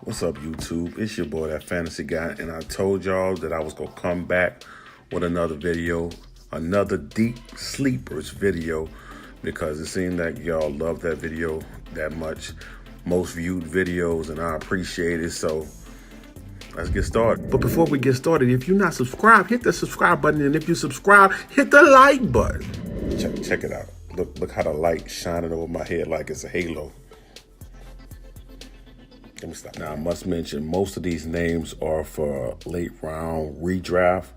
What's up, YouTube? It's your boy, That Fantasy Guy, and I told y'all that I was going to come back with another video, another Deep Sleepers video, because it seemed like y'all love that video that much. Most viewed videos, and I appreciate it, so let's get started. But before we get started, if you're not subscribed, hit the subscribe button, and if you subscribe, hit the like button. Check it out. Look how the light shining over my head like it's a halo. Let me stop. Now, I must mention, most of these names are for late round redraft.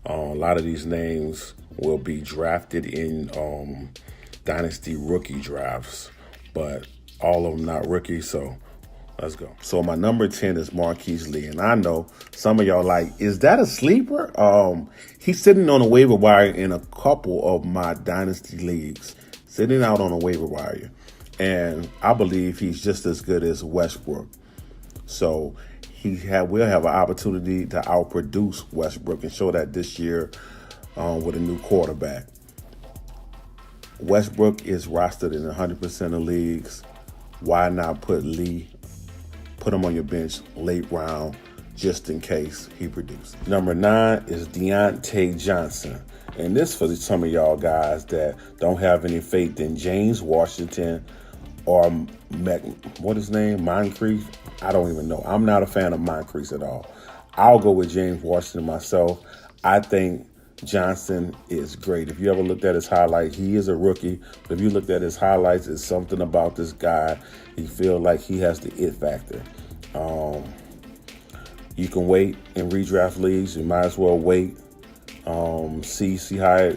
A lot of these names will be drafted in dynasty rookie drafts, but all of them not rookies, so let's go. So my number 10 is Marquise Lee, and I know some of y'all like, is that a sleeper? He's sitting on a waiver wire in a couple of my dynasty leagues, sitting out on a waiver wire, and I believe he's just as good as Westbrook. So will have an opportunity to outproduce Westbrook and show that this year with a new quarterback. Westbrook is rostered in 100% of leagues. Why not put Lee, put him on your bench late round just in case he produces? Number 9 is Deante Johnson. And this for some of y'all guys that don't have any faith in James Washington or Moncrief. I don't even know. I'm not a fan of Moncrief at all. I'll go with James Washington myself. I think Johnson is great. If you ever looked at his highlights, he is a rookie. But if you looked at his highlights, it's something about this guy. You feel like he has the it factor. You can wait in redraft leagues. You might as well wait. See how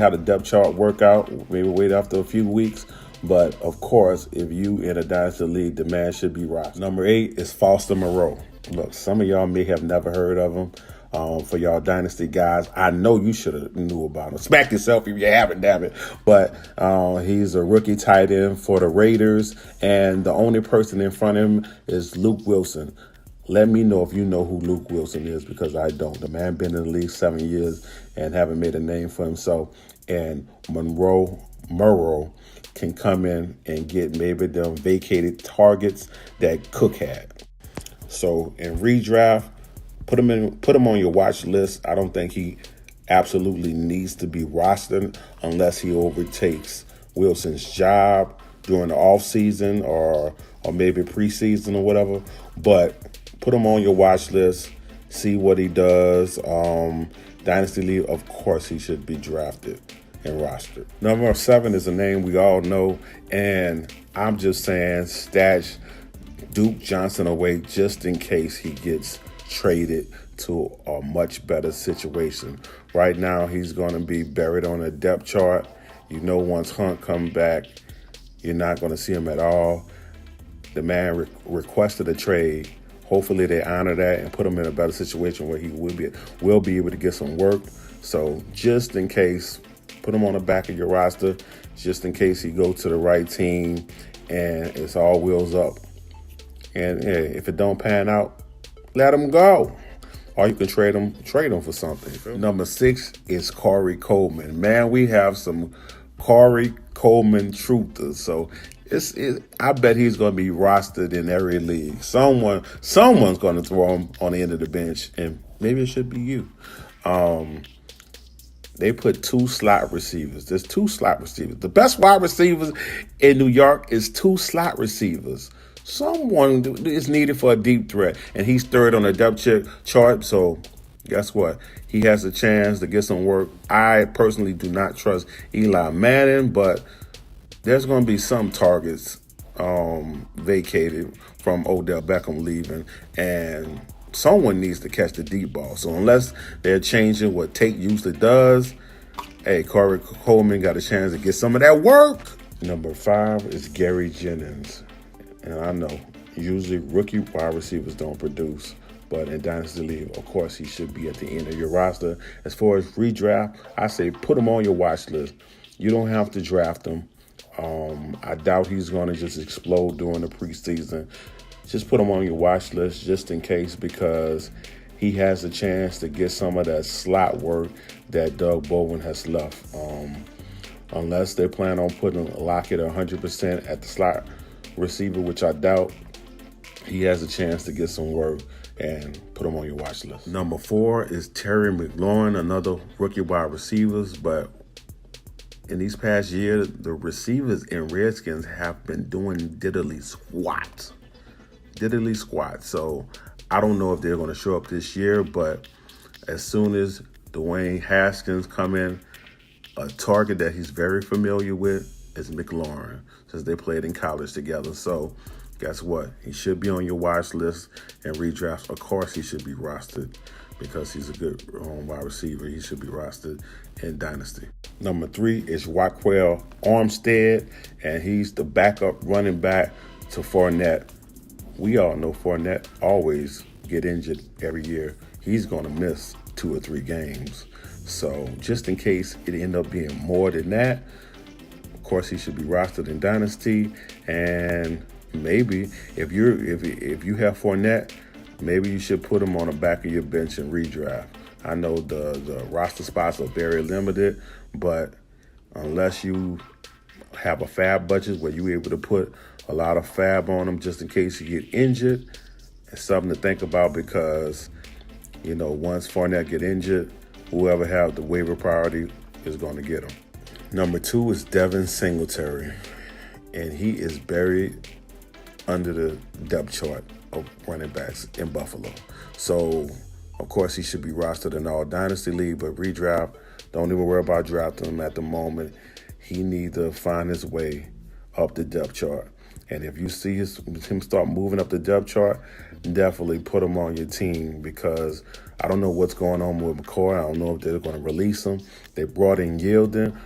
the depth chart work out. Maybe wait after a few weeks. But, of course, if you in a dynasty league, the man should be rocked. Number 8 is Moreau. Look, some of y'all may have never heard of him. For y'all dynasty guys, I know you should have knew about him. Smack yourself if you haven't, damn it. But he's a rookie tight end for the Raiders, and the only person in front of him is Luke Wilson. Let me know if you know who Luke Wilson is, because I don't. The man been in the league 7 years and haven't made a name for himself. And Moreau can come in and get maybe them vacated targets that Cook had. So in redraft, put him on your watch list. I don't think he absolutely needs to be rostered unless he overtakes Wilson's job during the offseason or maybe preseason or whatever. But put him on your watch list, see what he does. Dynasty League, of course, he should be drafted and rostered. Number 7 is a name we all know, and I'm just saying stash Duke Johnson away just in case he gets traded to a much better situation. Right now, he's going to be buried on a depth chart. You know, once Hunt comes back, you're not going to see him at all. The man requested a trade. Hopefully they honor that and put him in a better situation where he will be able to get some work. So just in case, put him on the back of your roster, just in case he goes to the right team and it's all wheels up. And hey, if it don't pan out, let him go. Or you can trade him for something. Number 6 is Coleman. Man, we have some Coleman truthers. So I bet he's going to be rostered in every league. Someone's going to throw him on the end of the bench, and maybe it should be you. They put 2 slot receivers. There's 2 slot receivers. The best wide receivers in New York is 2 slot receivers. Someone is needed for a deep threat, and he's 3rd on the depth chart. So guess what? He has a chance to get some work. I personally do not trust Eli Manning, but there's going to be some targets vacated from Odell Beckham leaving, and someone needs to catch the deep ball. So unless they're changing what Tate usually does, hey, Coleman got a chance to get some of that work. Number 5 is Jennings. And I know, usually rookie wide receivers don't produce. But in Dynasty League, of course, he should be at the end of your roster. As far as redraft, I say put him on your watch list. You don't have to draft him. I doubt he's going to just explode during the preseason. Just put him on your watch list just in case, because he has a chance to get some of that slot work that Doug Baldwin has left. Unless they plan on putting Lockett 100% at the slot receiver, which I doubt, he has a chance to get some work and put him on your watch list. Number 4 is Terry McLaurin, another rookie wide receivers, but in these past years, the receivers in Redskins have been doing diddly squat. So I don't know if they're going to show up this year, but as soon as Dwayne Haskins come in, a target that he's very familiar with is McLaurin, since they played in college together. So guess what? He should be on your watch list and redraft. Of course, he should be rostered because he's a good wide receiver. He should be rostered in Dynasty. Number 3 is Raquel Armstead, and he's the backup running back to Fournette. We all know Fournette always get injured every year. He's going to miss 2 or 3 games. So just in case it end up being more than that, of course, he should be rostered in Dynasty. And maybe if you have Fournette, maybe you should put him on the back of your bench and redraft. I know the roster spots are very limited, but unless you have a fab budget where you're able to put a lot of fab on him just in case you get injured, it's something to think about because, you know, once Fournette get injured, whoever have the waiver priority is going to get him. Number 2 is Devin Singletary, and he is buried under the depth chart of running backs in Buffalo. So, of course, he should be rostered in all Dynasty League, but redraft, don't even worry about drafting him at the moment. He needs to find his way up the depth chart. And if you see him start moving up the depth chart, definitely put him on your team because I don't know what's going on with McCoy. I don't know if they're going to release him. They brought in Yieldin,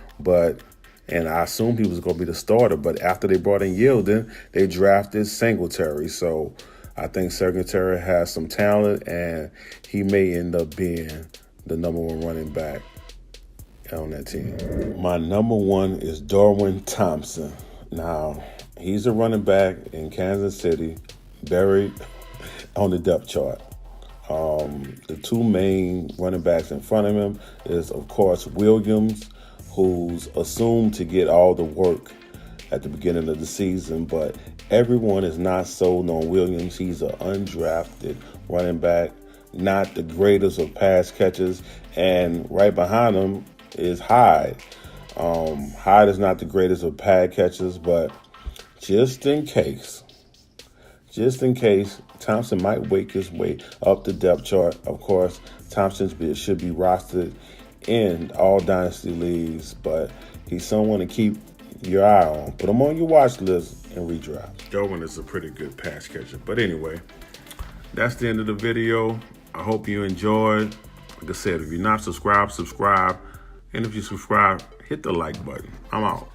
and I assumed he was going to be the starter, but after they brought in Yieldin, they drafted Singletary. So I think Singletary has some talent, and he may end up being the number 1 running back on that team. My number 1 is Darwin Thompson. Now, he's a running back in Kansas City, buried on the depth chart. The 2 main running backs in front of him is, of course, Williams, who's assumed to get all the work at the beginning of the season, but everyone is not sold on Williams. He's an undrafted running back, not the greatest of pass catchers, and right behind him is Hyde. Hyde is not the greatest of pass catchers, but just in case, Thompson might wake his way up the depth chart. Of course, Thompson should be rostered in all Dynasty leagues, but he's someone to keep your eye on. Put him on your watch list and redraft. Darwin is a pretty good pass catcher. But anyway, that's the end of the video. I hope you enjoyed. Like I said, if you're not subscribed, subscribe. And if you subscribe, hit the like button. I'm out.